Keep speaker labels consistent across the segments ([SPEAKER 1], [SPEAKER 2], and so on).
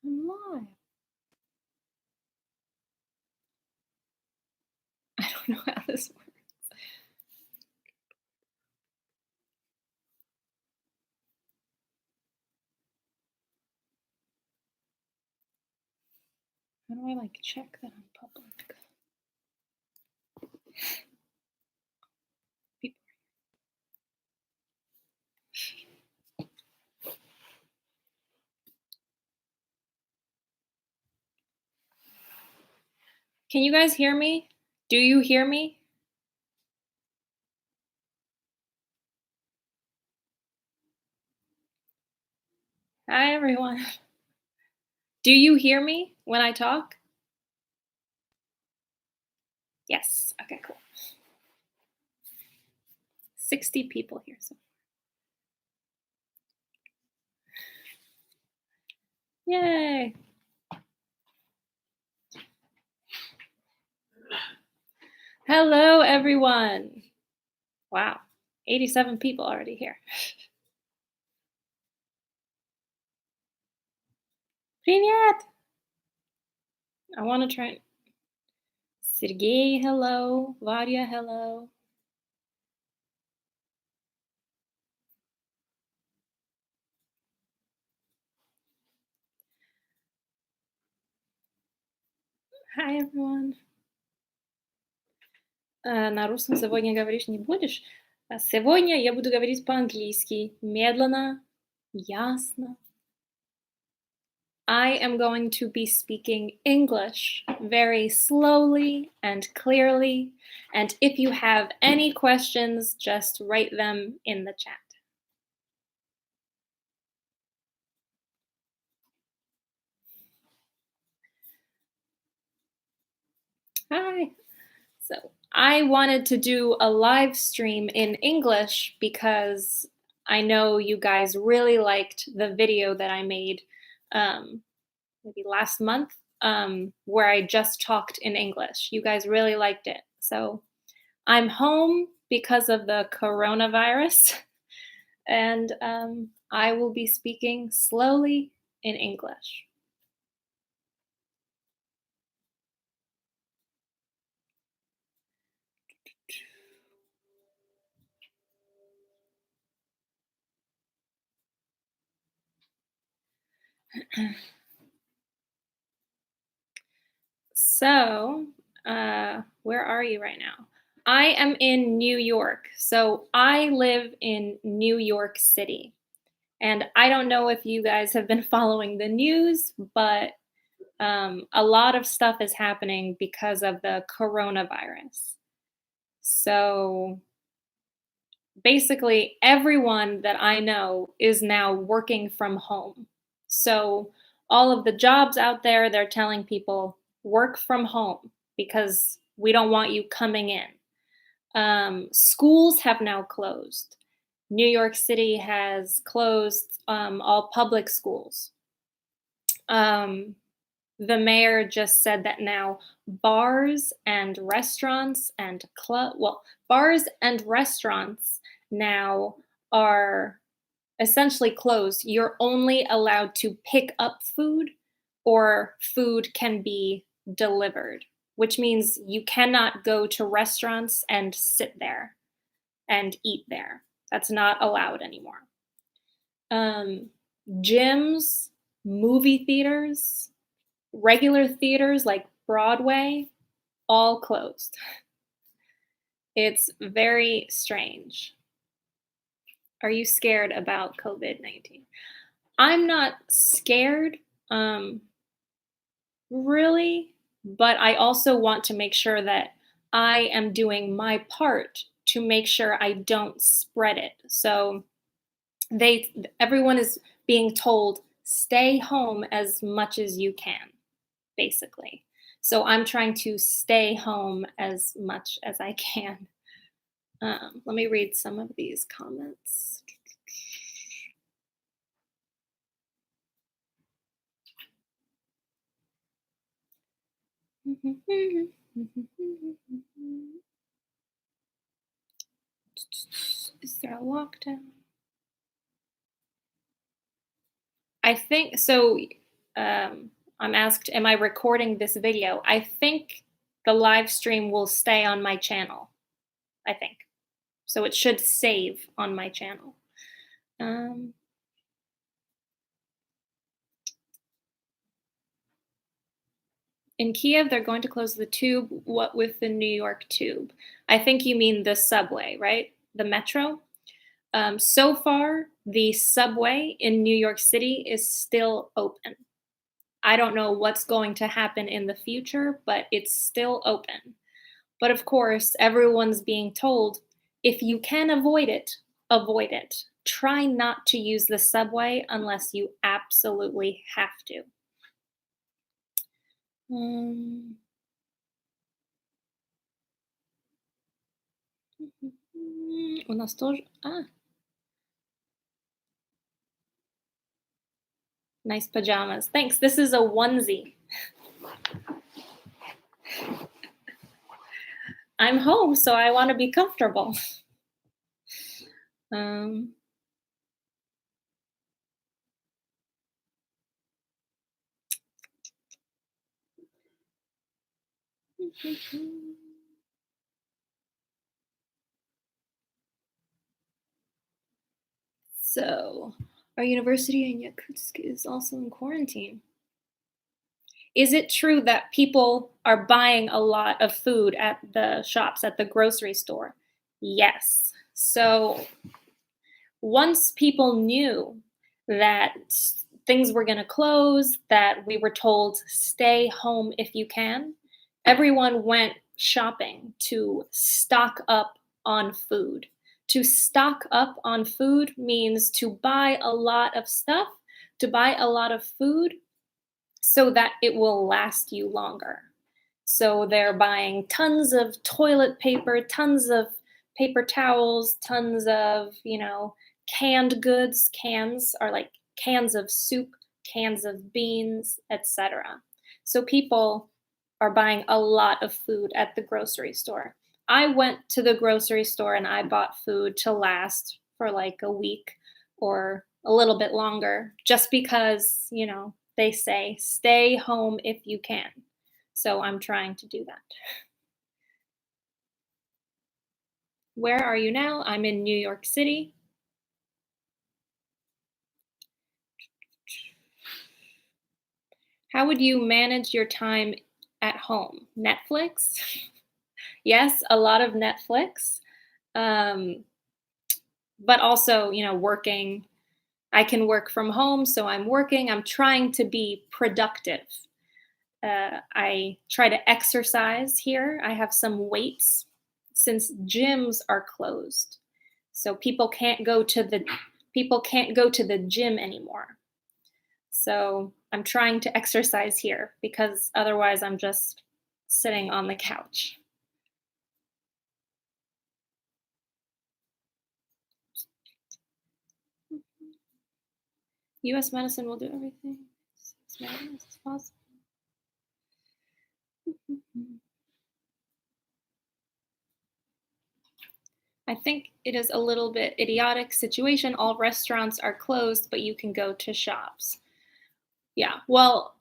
[SPEAKER 1] I'm live. I don't know how this works. How do I like check that I'm public? People. Can you guys hear me? Do you hear me? Hi, everyone. Do you hear me when I talk? Yes. Okay, cool. 60 people here. So. Yay. Hello, everyone. Wow. 87 people already here. Привет. I want to try. Sergey, hello. Vadia, hello. Hi, everyone. На русском сегодня говоришь не будешь? Сегодня я буду говорить по-английски. Медленно, ясно. I am going to be speaking English very slowly and clearly. And if you have any questions, just write them in the chat. Hi. So I wanted to do a live stream in English because I know you guys really liked the video that I made maybe last month where I just talked in English. You guys really liked it. So I'm home because of the coronavirus and I will be speaking slowly in English. So, where are you right now? I am in New York. So I live in New York City. And I don't know if you guys have been following the news, but a lot of stuff is happening because of the coronavirus. So basically, everyone that I know is now working from home. So all of the jobs out there, they're telling people work from home because we don't want you coming in. Schools have now closed. New York City has closed all public schools. The mayor just said that now bars and restaurants and bars and restaurants now are essentially closed. You're only allowed to pick up food or food can be delivered, which means you cannot go to restaurants and sit there and eat there. That's not allowed anymore. Gyms, movie theaters, regular theaters like Broadway, all closed. It's very strange. Are you scared about COVID-19? I'm not scared, really, but I also want to make sure that I am doing my part to make sure I don't spread it. So everyone is being told, stay home as much as you can, basically. So I'm trying to stay home as much as I can. Let me read some of these comments. Is there a lockdown? I think so. I'm asked, am I recording this video? I think the live stream will stay on my channel, I think. So it should save on my channel. In Kiev, they're going to close the tube. What with the New York tube? I think you mean the subway, right? The metro. So far, the subway in New York City is still open. I don't know what's going to happen in the future, but it's still open. But of course, everyone's being told, if you can avoid it, avoid it. Try not to use the subway unless you absolutely have to. У нас тоже... Nice pajamas. Thanks. This is a onesie. I'm home, so I want to be comfortable. So, our university in Yakutsk is also in quarantine. Is it true that people are buying a lot of food at the shops, at the grocery store? Yes. So, once people knew that things were going to close, that we were told, stay home if you can, everyone went shopping to stock up on food. To stock up on food means to buy a lot of stuff, to buy a lot of food so that it will last you longer. So they're buying tons of toilet paper, tons of paper towels, tons of, canned goods. Cans are like cans of soup, cans of beans, etc. So people are buying a lot of food at the grocery store. I went to the grocery store and I bought food to last for like a week or a little bit longer, just because, they say stay home if you can. So I'm trying to do that. Where are you now? I'm in New York City. How would you manage your time at home? Netflix? Yes, a lot of Netflix. But also, working. I can work from home, so I'm working. I'm trying to be productive. I try to exercise here. I have some weights since gyms are closed. So people can't go to the gym anymore. So I'm trying to exercise here because otherwise I'm just sitting on the couch. US medicine will do everything as possible. I think it is a little bit idiotic situation. All restaurants are closed, but you can go to shops. Yeah, well,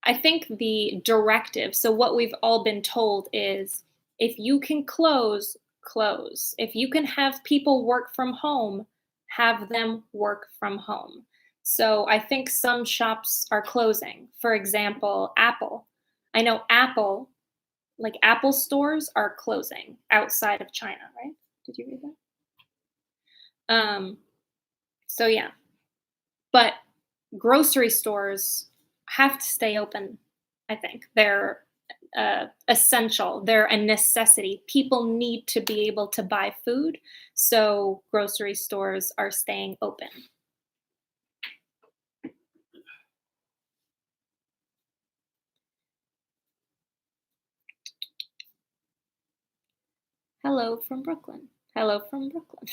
[SPEAKER 1] I think the directive, so what we've all been told is, if you can close, close. If you can have people work from home, have them work from home. So I think some shops are closing. For example, Apple. I know Apple stores are closing outside of China, right? Did you read that? So yeah, but grocery stores have to stay open. I think they're essential. They're a necessity. People need to be able to buy food, so grocery stores are staying open. Hello from Brooklyn. Hello from Brooklyn.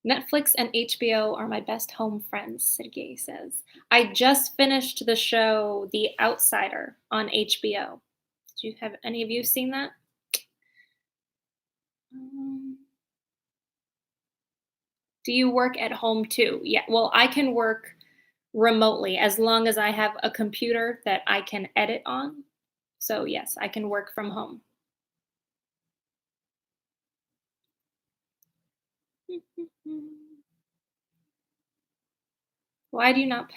[SPEAKER 1] Netflix and HBO are my best home friends, Sergey says. I just finished the show The Outsider on HBO. Have any of you seen that? Do you work at home too? Yeah, well, I can work remotely as long as I have a computer that I can edit on. So, yes, I can work from home. Why do you not?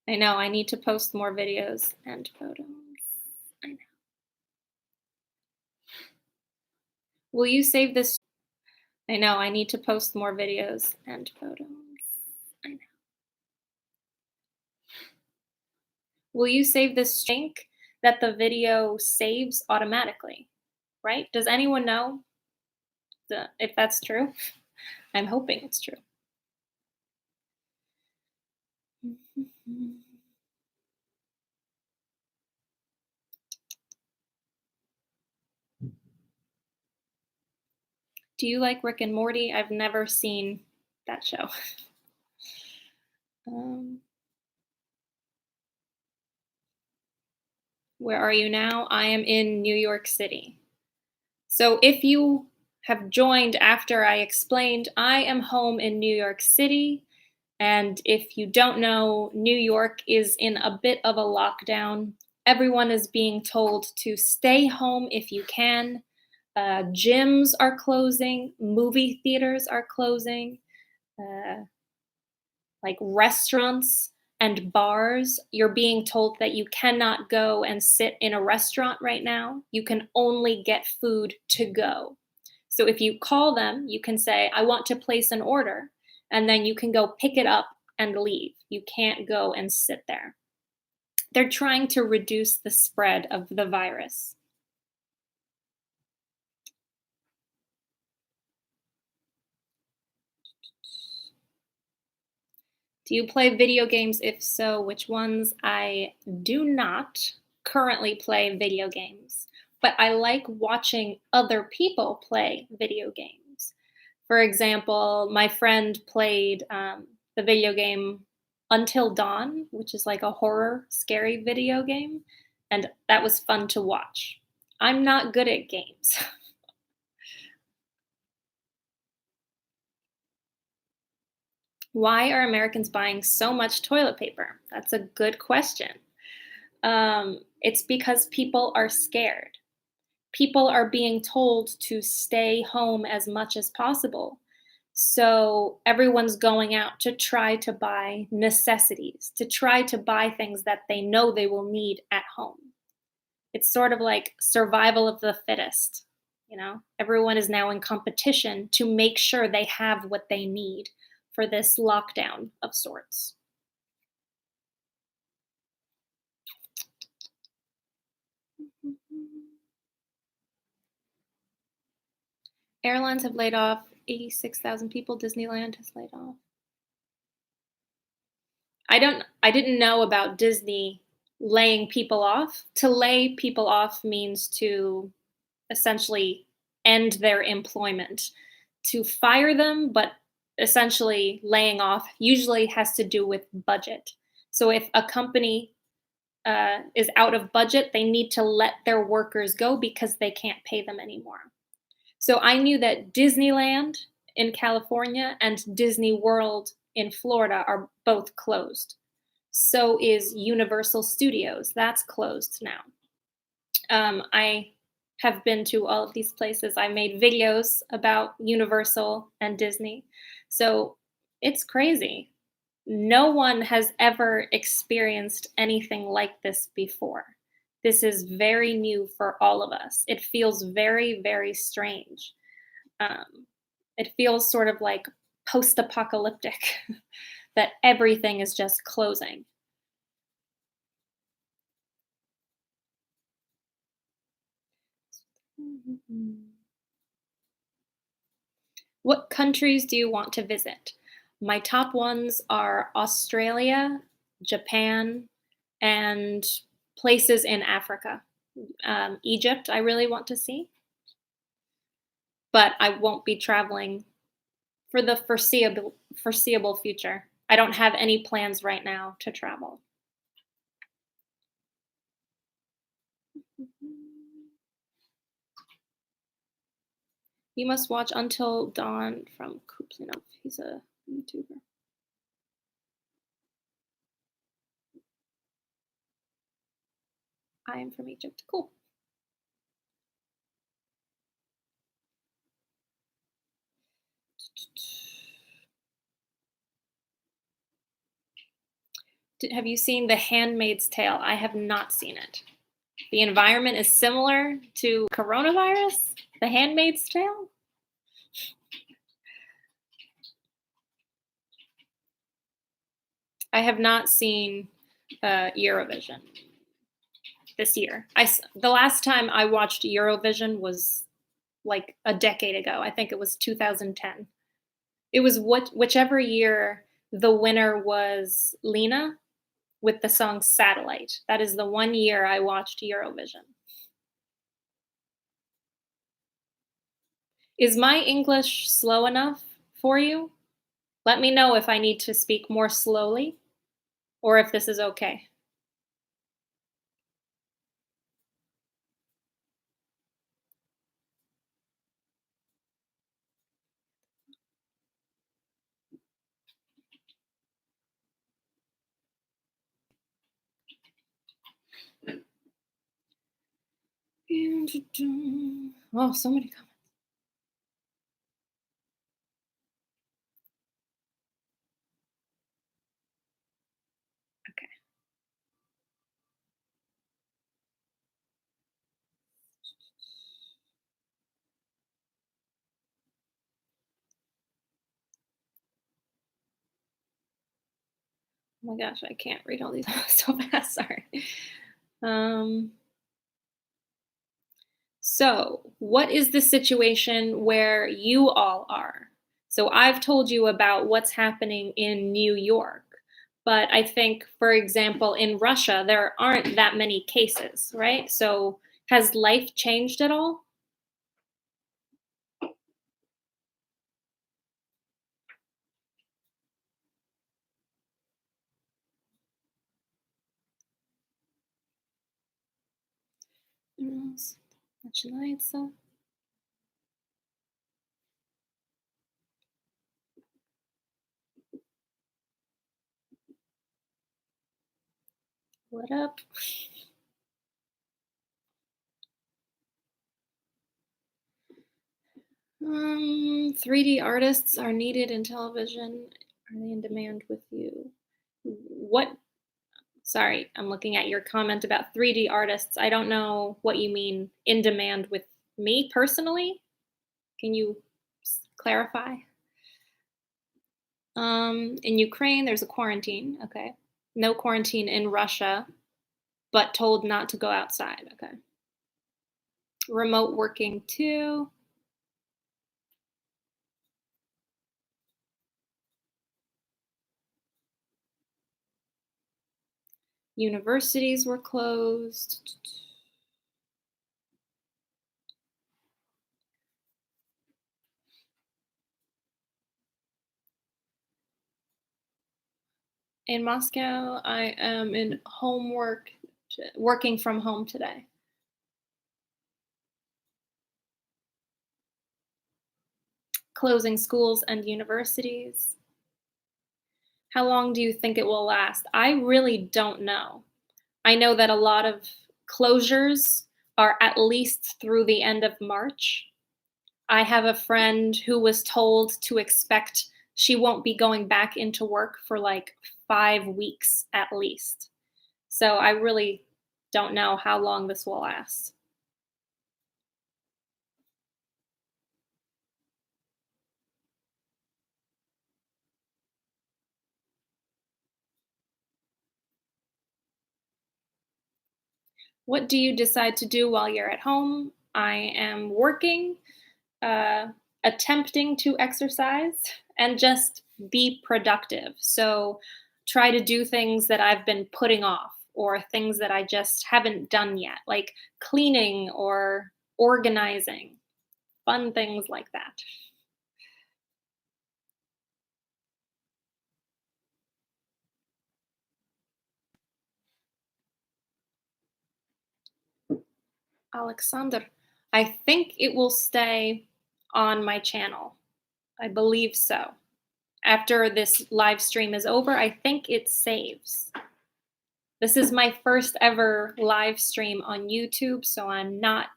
[SPEAKER 1] I know, I need to post more videos and photos. I know. Will you save this? I know, I need to post more videos and photos. I know. Will you save this link that the video saves automatically? Right? Does anyone know if that's true? I'm hoping it's true. Do you like Rick and Morty? I've never seen that show. Where are you now? I am in New York City. So if you have joined after I explained, I am home in New York City. And if you don't know, New York is in a bit of a lockdown. Everyone is being told to stay home if you can. Gyms are closing, movie theaters are closing, like restaurants and bars. You're being told that you cannot go and sit in a restaurant right now. You can only get food to go. So if you call them, you can say, I want to place an order, and then you can go pick it up and leave. You can't go and sit there. They're trying to reduce the spread of the virus. Do you play video games? If so, which ones? I do not currently play video games, but I like watching other people play video games. For example, my friend played the video game Until Dawn, which is like a horror, scary video game, and that was fun to watch. I'm not good at games. Why are Americans buying so much toilet paper? That's a good question. It's because people are scared. People are being told to stay home as much as possible. So everyone's going out to try to buy necessities, to try to buy things that they know they will need at home. It's sort of like survival of the fittest. You know, everyone is now in competition to make sure they have what they need for this lockdown of sorts. Airlines have laid off 86,000 people. Disneyland has laid off. I didn't know about Disney laying people off. To lay people off means to essentially end their employment. To fire them, but essentially laying off usually has to do with budget. So if a company is out of budget, they need to let their workers go because they can't pay them anymore. So I knew that Disneyland in California and Disney World in Florida are both closed. So is Universal Studios. That's closed now. I have been to all of these places. I made videos about Universal and Disney. So it's crazy. No one has ever experienced anything like this before. This is very new for all of us. It feels very, very strange. It feels sort of like post-apocalyptic, that everything is just closing. What countries do you want to visit? My top ones are Australia, Japan, and places in Africa. Egypt, I really want to see, but I won't be traveling for the foreseeable future. I don't have any plans right now to travel. You must watch Until Dawn from Kuplinov. He's a YouTuber. I am from Egypt. Cool. Have you seen The Handmaid's Tale? I have not seen it. The environment is similar to coronavirus? The Handmaid's Tale? I have not seen Eurovision this year. The last time I watched Eurovision was like a decade ago. I think it was 2010. It was whichever year the winner was Lena with the song Satellite. That is the one year I watched Eurovision. Is my English slow enough for you? Let me know if I need to speak more slowly or if this is okay. Oh, so many comments. Okay. Oh my gosh, I can't read all these so fast. Sorry. So, what is the situation where you all are? So, I've told you about what's happening in New York, but I think, for example, in Russia, there aren't that many cases, right? So, has life changed at all? Начинается. What up? 3D artists are needed in television. Are they in demand with you? What? Sorry, I'm looking at your comment about 3D artists. I don't know what you mean in demand with me personally. Can you clarify? In Ukraine, there's a quarantine. Okay. No quarantine in Russia, but told not to go outside. Okay. Remote working too. Universities were closed. In Moscow, I am in working from home today. Closing schools and universities. How long do you think it will last? I really don't know. I know that a lot of closures are at least through the end of March. I have a friend who was told to expect she won't be going back into work for like 5 weeks at least. So I really don't know how long this will last. What do you decide to do while you're at home? I am working, uh, attempting to exercise, and just be productive. So try to do things that I've been putting off or things that I just haven't done yet, like cleaning or organizing, fun things like that. Alexander, I think it will stay on my channel. I believe so. After this live stream is over, I think it saves. This is my first ever live stream on YouTube, so I'm not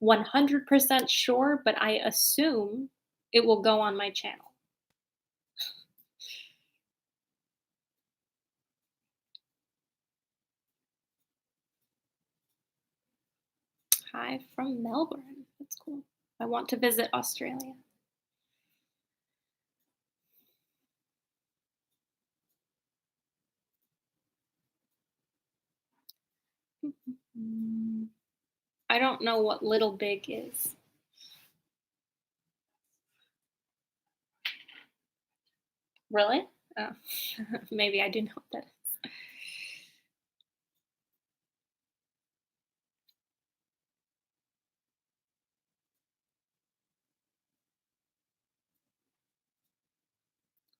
[SPEAKER 1] 100% sure, but I assume it will go on my channel. Hi from Melbourne. That's cool. I want to visit Australia. I don't know what little big is. Really? Oh, maybe I do know what that is.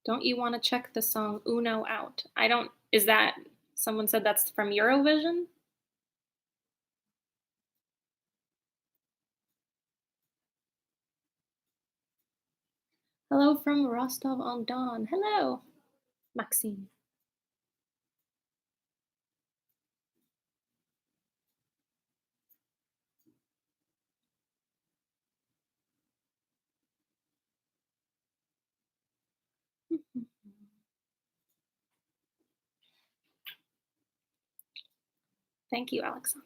[SPEAKER 1] Don't you want to check the song Uno out? I don't, is that, someone said that's from Eurovision? Hello from Rostov-on-Don. Hello, Maxime. Thank you, Alexander.